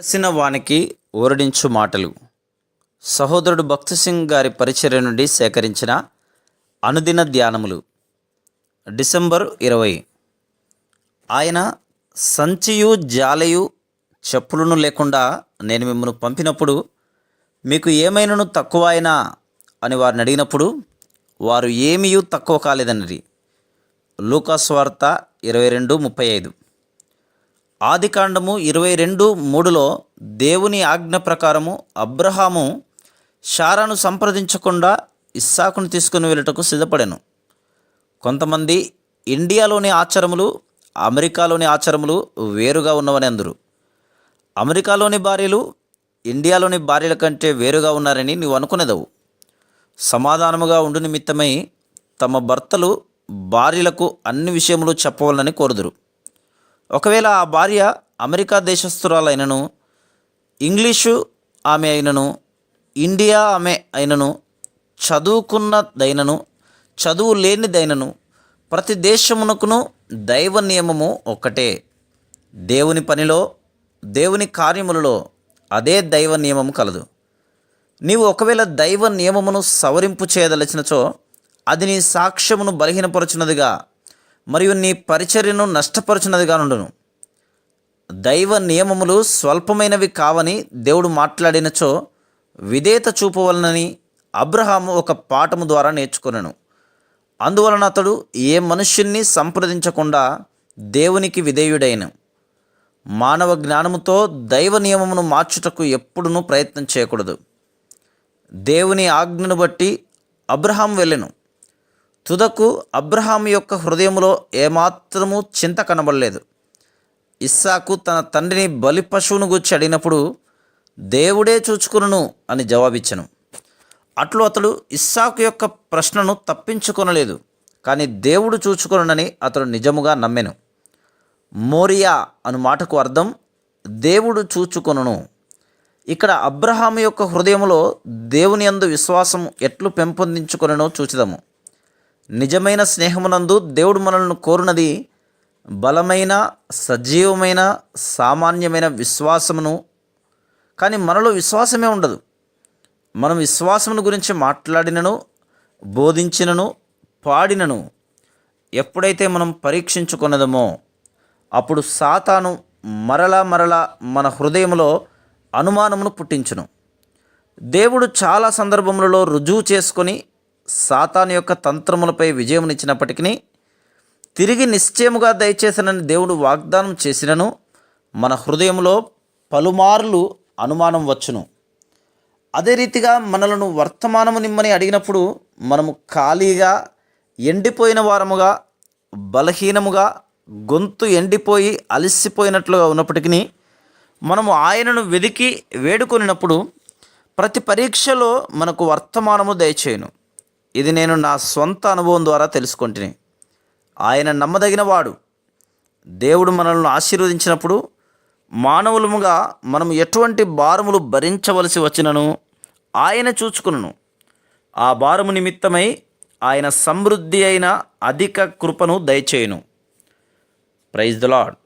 కలిసిన వానికి ఓరడించు మాటలు. సహోదరుడు భక్తి సింగ్ గారి పరిచర్య నుండి సేకరించిన అనుదిన ధ్యానములు. డిసెంబర్ 20. ఆయన సంచియు జాలయు చెప్పులను లేకుండా నేను మిమ్మల్ని పంపినప్పుడు మీకు ఏమైనాను తక్కువ అయినా అని వారిని అడిగినప్పుడు వారు ఏమీయూ తక్కువ కాలేదన్నది. లూకాసు వార్త 22:35. ఆదికాండము 22:3లో దేవుని ఆజ్ఞ ప్రకారము అబ్రహాము శారాను సంప్రదించకుండా ఇస్సాకును తీసుకుని వెళ్ళటకు సిద్ధపడెను. కొంతమంది ఇండియాలోని ఆచారములు అమెరికాలోని ఆచారములు వేరుగా ఉన్నవని అందరు. అమెరికాలోని భార్యలు ఇండియాలోని భార్యల కంటే వేరుగా ఉన్నారని నీవు అనుకునేదవు. సమాధానముగా ఉండు నిమిత్తమై తమ భర్తలు భార్యలకు అన్ని విషయములు చెప్పవాలని కోరుదురు. ఒకవేళ ఆ భార్య అమెరికా దేశస్థురాలైనను, ఇంగ్లీషు ఆమె అయినను, ఇండియా ఆమె అయినను, చదువుకున్నదైనను, చదువు లేనిదైనను, ప్రతి దేశమునకును దైవ నియమము ఒక్కటే. దేవుని పనిలో, దేవుని కార్యములలో అదే దైవ నియమము కలదు. నీవు ఒకవేళ దైవ నియమమును సవరింపు చేయదలచినచో అది నీ సాక్ష్యమును బలహీనపరచున్నదిగా మరియు నీ పరిచర్యను నష్టపరచున్నదిగా నుండును. దైవ నియమములు స్వల్పమైనవి కావని దేవుడు మాట్లాడినచో విధేయత చూపవలనని అబ్రహాము ఒక పాఠము ద్వారా నేర్చుకొనెను. అందువలన అతడు ఏ మనుష్యుణ్ణి సంప్రదించకుండా దేవునికి విధేయుడైన. మానవ జ్ఞానముతో దైవ నియమమును మార్చుటకు ఎప్పుడునూ ప్రయత్నం చేయకూడదు. దేవుని ఆజ్ఞను బట్టి అబ్రహాము వెళ్ళెను. తుదకు అబ్రహాము యొక్క హృదయములో ఏమాత్రము చింత కనబడలేదు. ఇస్సాకు తన తండ్రిని బలి పశువును గూర్చి అడిగినప్పుడు దేవుడే చూచుకును అని జవాబిచ్చెను. అట్లు అతడు ఇస్సాకు యొక్క ప్రశ్నను తప్పించుకొనలేదు, కానీ దేవుడు చూచుకొనునని అతడు నిజముగా నమ్మెను. మోరియా అను మాటకు అర్థం దేవుడు చూచుకొనును. ఇక్కడ అబ్రహాము యొక్క హృదయములో దేవుని యందు విశ్వాసం ఎట్లు పెంపొందించుకొనెనో చూచిదము. నిజమైన స్నేహమునందు దేవుడు మనల్ని కోరునది బలమైన, సజీవమైన, సామాన్యమైన విశ్వాసమును. కానీ మనలో విశ్వాసమే ఉండదు. మనం విశ్వాసమును గురించి మాట్లాడినను, బోధించినను, పాడినను ఎప్పుడైతే మనం పరీక్షించుకున్నదమో అప్పుడు సాతాను మరలా మన హృదయంలో అనుమానమును పుట్టించును. దేవుడు చాలా సందర్భములలో రుజువు చేసుకొని సాతాను యొక్క తంత్రములపై విజయమునిచ్చినప్పటికీ తిరిగి నిశ్చయముగా దయచేసనని దేవుడు వాగ్దానం చేసినను మన హృదయంలో పలుమార్లు అనుమానం వచ్చును. అదే రీతిగా మనలను వర్తమానము నిమ్మని అడిగినప్పుడు మనము ఖాళీగా, ఎండిపోయిన వారముగా, బలహీనముగా, గొంతు ఎండిపోయి అలసిపోయినట్లుగా ఉన్నప్పటికీ మనము ఆయనను వెదికి వేడుకొనినప్పుడు ప్రతి పరీక్షలో మనకు వర్తమానము దయచేయును. ఇది నేను నా స్వంత అనుభవం ద్వారా తెలుసుకొంటిని. ఆయన నమ్మదగిన వాడు. దేవుడు మనల్ని ఆశీర్వదించినప్పుడు మానవులముగా మనం ఎటువంటి భారములు భరించవలసి వచ్చినను ఆయన చూచుకును. ఆ భారము నిమిత్తమై ఆయన సమృద్ధి అయిన అధిక కృపను దయచేయును. Praise the lord.